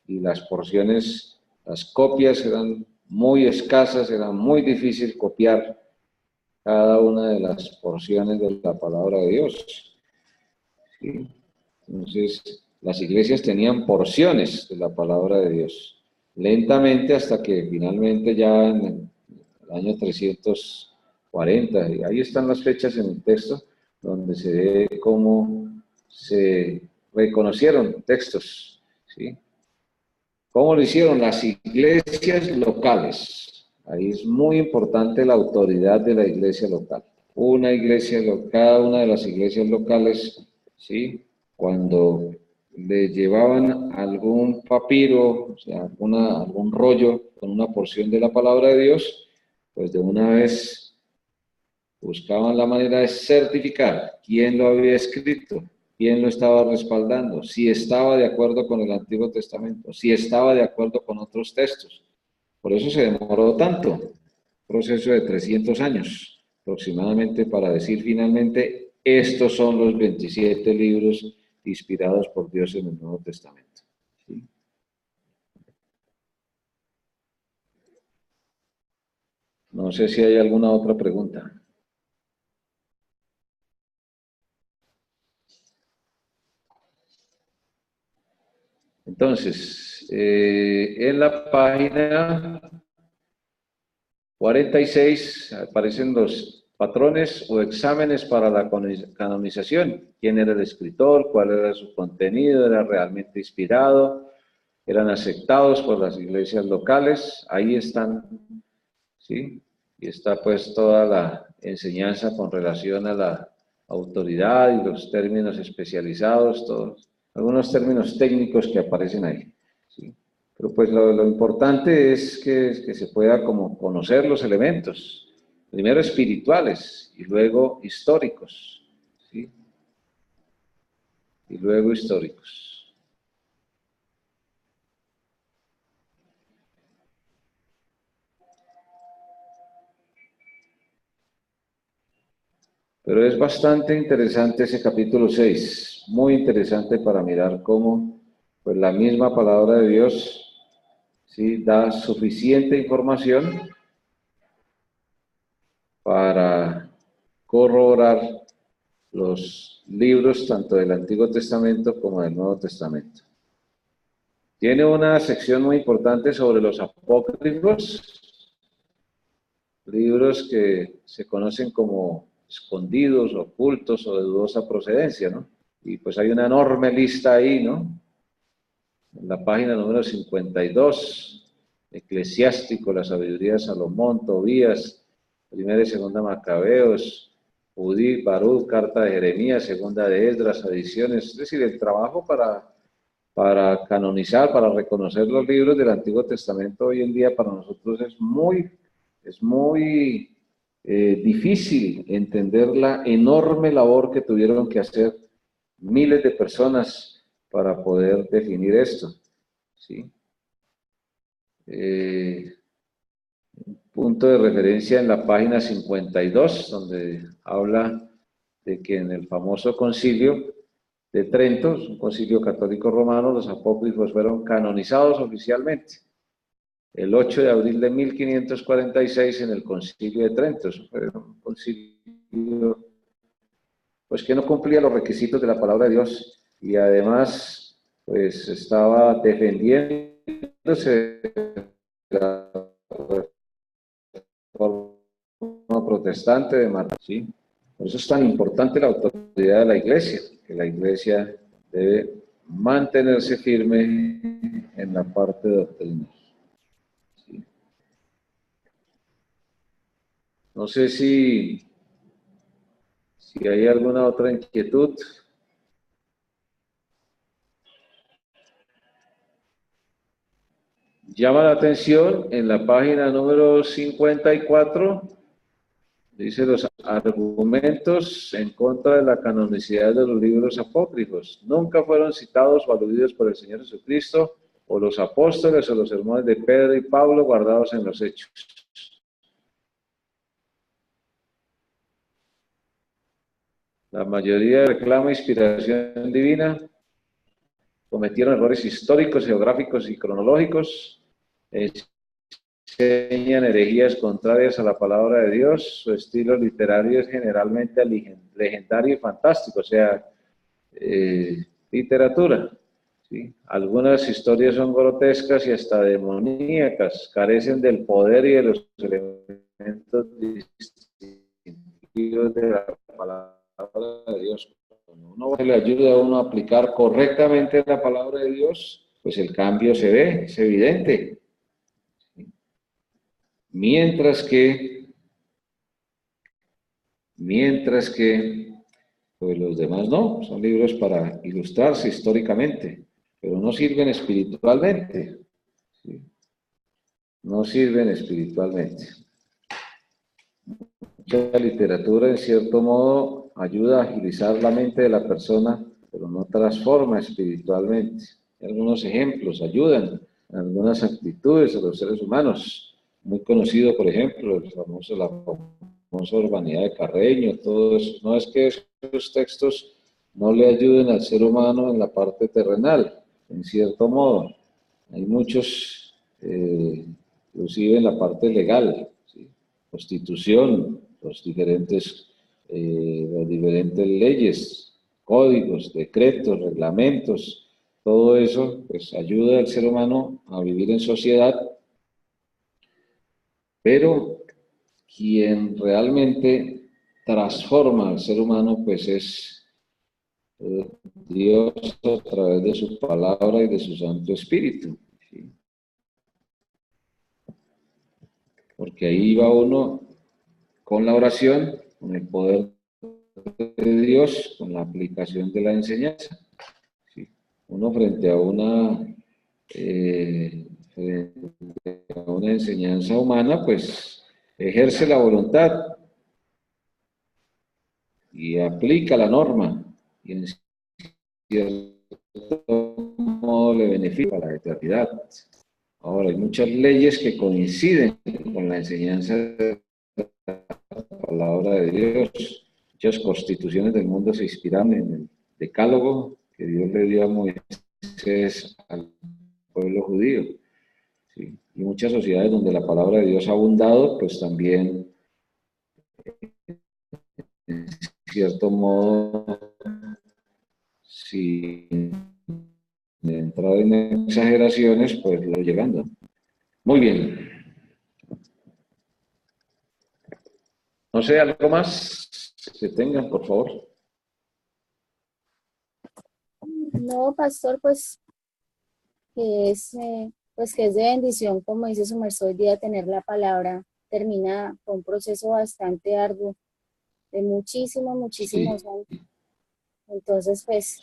Y las porciones, las copias eran muy escasas, era muy difícil copiar cada una de las porciones de la palabra de Dios. ¿Sí? Entonces, las iglesias tenían porciones de la palabra de Dios. Lentamente hasta que finalmente ya en el año 340, y ahí están las fechas en el texto, donde se ve cómo se reconocieron textos, ¿sí? ¿Cómo lo hicieron? Las iglesias locales. Ahí es muy importante la autoridad de la iglesia local. Cada una de las iglesias locales, ¿sí? Cuando le llevaban algún papiro, o sea, algún rollo con una porción de la palabra de Dios, pues de una vez buscaban la manera de certificar quién lo había escrito, quién lo estaba respaldando, si estaba de acuerdo con el Antiguo Testamento, si estaba de acuerdo con otros textos. Por eso se demoró tanto, un proceso de 300 años aproximadamente, para decir finalmente, estos son los 27 libros inspirados por Dios en el Nuevo Testamento. ¿Sí? No sé si hay alguna otra pregunta. Entonces, en la página 46 aparecen los patrones o exámenes para la canonización. ¿Quién era el escritor? ¿Cuál era su contenido? ¿Era realmente inspirado? ¿Eran aceptados por las iglesias locales? Ahí están, ¿sí? Y está pues toda la enseñanza con relación a la autoridad y los términos especializados, todos, algunos términos técnicos que aparecen ahí, ¿sí? Pero pues lo importante es que se pueda como conocer los elementos, primero espirituales y luego históricos, ¿sí? Y luego históricos. Pero es bastante interesante ese capítulo 6, muy interesante para mirar cómo pues la misma palabra de Dios, ¿sí?, da suficiente información para corroborar los libros tanto del Antiguo Testamento como del Nuevo Testamento. Tiene una sección muy importante sobre los apócrifos, libros que se conocen como escondidos, ocultos o de dudosa procedencia, ¿no? Y pues hay una enorme lista ahí, ¿no? En la página número 52, Eclesiástico, la sabiduría de Salomón, Tobías, Primera y Segunda Macabeos, Judí, Barú, Carta de Jeremías, Segunda de Esdras, adiciones, es decir, el trabajo para canonizar, para reconocer los libros del Antiguo Testamento hoy en día para nosotros es muy difícil entender la enorme labor que tuvieron que hacer miles de personas para poder definir esto, ¿sí? Punto de referencia en la página 52, donde habla de que en el famoso concilio de Trento, un concilio católico romano, los apócrifos fueron canonizados oficialmente el 8 de abril de 1546 en el concilio de Trento. Eso fue un concilio pues que no cumplía los requisitos de la palabra de Dios y además pues estaba defendiéndose de la reforma protestante de Martín, ¿sí? Por eso es tan importante la autoridad de la iglesia, que la iglesia debe mantenerse firme en la parte de doctrina. ¿Sí? No sé si hay alguna otra inquietud. Llama la atención en la página número 54, dice los argumentos en contra de la canonicidad de los libros apócrifos. Nunca fueron citados o aludidos por el Señor Jesucristo o los apóstoles o los sermones de Pedro y Pablo guardados en los Hechos. La mayoría reclama inspiración divina, cometieron errores históricos, geográficos y cronológicos, enseñan herejías contrarias a la palabra de Dios, su estilo literario es generalmente legendario y fantástico, o sea, literatura, ¿sí? Algunas historias son grotescas y hasta demoníacas, carecen del poder y de los elementos distintivos de la palabra de Dios, como uno le ayuda a uno a aplicar correctamente la palabra de Dios, pues el cambio se ve, es evidente. Mientras que pues los demás no, son libros para ilustrarse históricamente, pero no sirven espiritualmente. ¿Sí? No sirven espiritualmente. Mucha literatura, en cierto modo, ayuda a agilizar la mente de la persona, pero no transforma espiritualmente. Algunos ejemplos ayudan en algunas actitudes de los seres humanos. Muy conocido, por ejemplo, la famosa urbanidad de Carreño, todo eso. No es que esos textos no le ayuden al ser humano en la parte terrenal, en cierto modo. Hay muchos, inclusive en la parte legal, ¿sí? Constitución, las diferentes leyes, códigos, decretos, reglamentos, todo eso pues ayuda al ser humano a vivir en sociedad, pero quien realmente transforma al ser humano pues es Dios a través de su palabra y de su Santo Espíritu, ¿sí? Porque ahí va uno con la oración, con el poder de Dios, con la aplicación de la enseñanza. ¿Sí? Uno frente a una enseñanza humana, pues ejerce la voluntad y aplica la norma y en cierto modo le beneficia a la eternidad. Ahora, hay muchas leyes que coinciden con la enseñanza de la palabra de Dios. Muchas constituciones del mundo se inspiran en el decálogo que Dios le dio a Moisés al pueblo judío. ¿Sí? Y muchas sociedades donde la palabra de Dios ha abundado, pues también, en cierto modo, sin entrar en exageraciones, pues lo llegando. Muy bien. No sé, ¿algo más que tengan, por favor? No, pastor, pues que es de bendición, como dice su merced hoy día, tener la palabra terminada. Fue un proceso bastante arduo, de muchísimos años. Entonces, pues,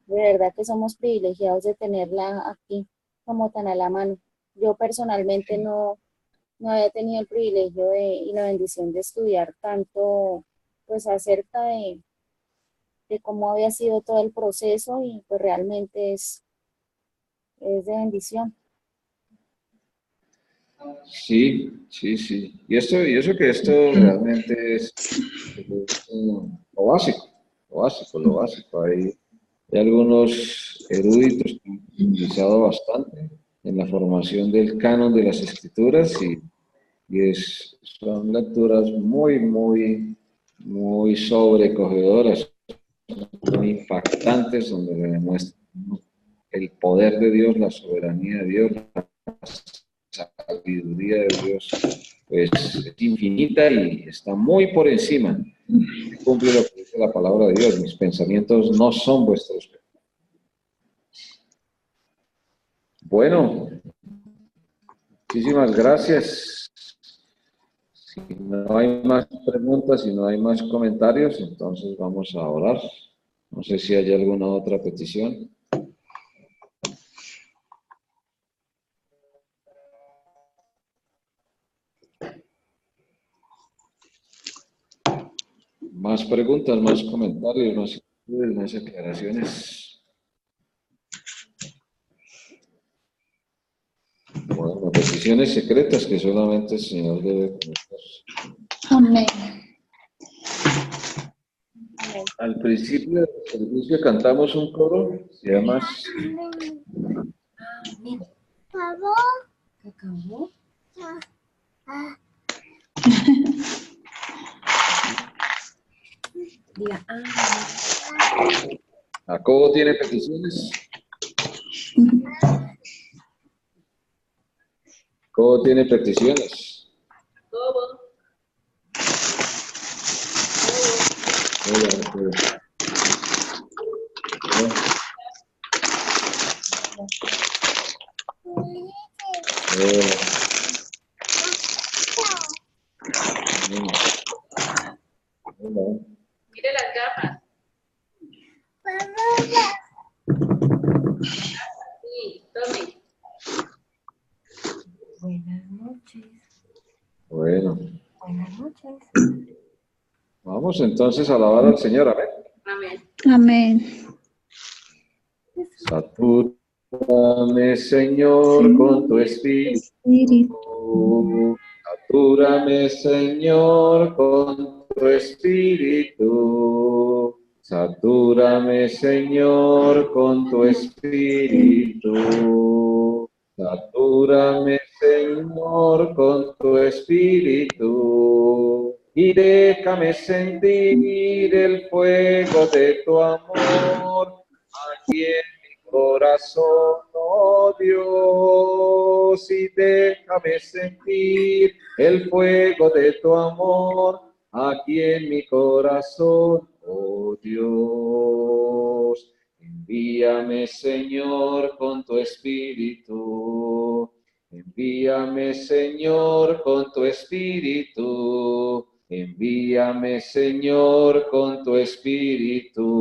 de verdad que somos privilegiados de tenerla aquí como tan a la mano. Yo personalmente no había tenido el privilegio y la bendición de estudiar tanto, pues, acerca de cómo había sido todo el proceso y pues realmente es de bendición. Sí, sí, sí. Y eso que esto realmente es lo básico, lo básico, lo básico. Hay algunos eruditos que han utilizado bastante en la formación del canon de las escrituras son lecturas muy sobrecogedoras, muy impactantes, donde le demuestran el poder de Dios, la soberanía de Dios, la sabiduría de Dios, pues es infinita y está muy por encima. Cumple lo que dice la palabra de Dios. Mis pensamientos no son vuestros. Bueno, muchísimas gracias. Si no hay más preguntas, si no hay más comentarios, entonces vamos a orar. No sé si hay alguna otra petición. Más preguntas, más comentarios, más aclaraciones. Bueno, peticiones secretas que solamente el Señor debe conocer. Amén. Al principio del servicio cantamos un coro, se llama... ¿Acabó? Diga, ¿Jacobo tiene peticiones? ¿Jacobo tiene peticiones? Hola, Mire las gafas. Sí, tome. Buenas noches. Bueno, Buenas noches. vamos entonces a alabar al Señor. Amén. Amén. Amén. Satúrame, Señor, con tu espíritu. Satúrame, Señor, con tu espíritu. Satúrame, Señor, con tu espíritu. Satúrame, Señor, con tu espíritu. Y déjame sentir el fuego de tu amor aquí en mi corazón, oh Dios, y déjame sentir el fuego de tu amor aquí en mi corazón, oh Dios. Envíame, Señor, con tu espíritu. Envíame, Señor, con tu espíritu. Envíame, Señor, con tu espíritu.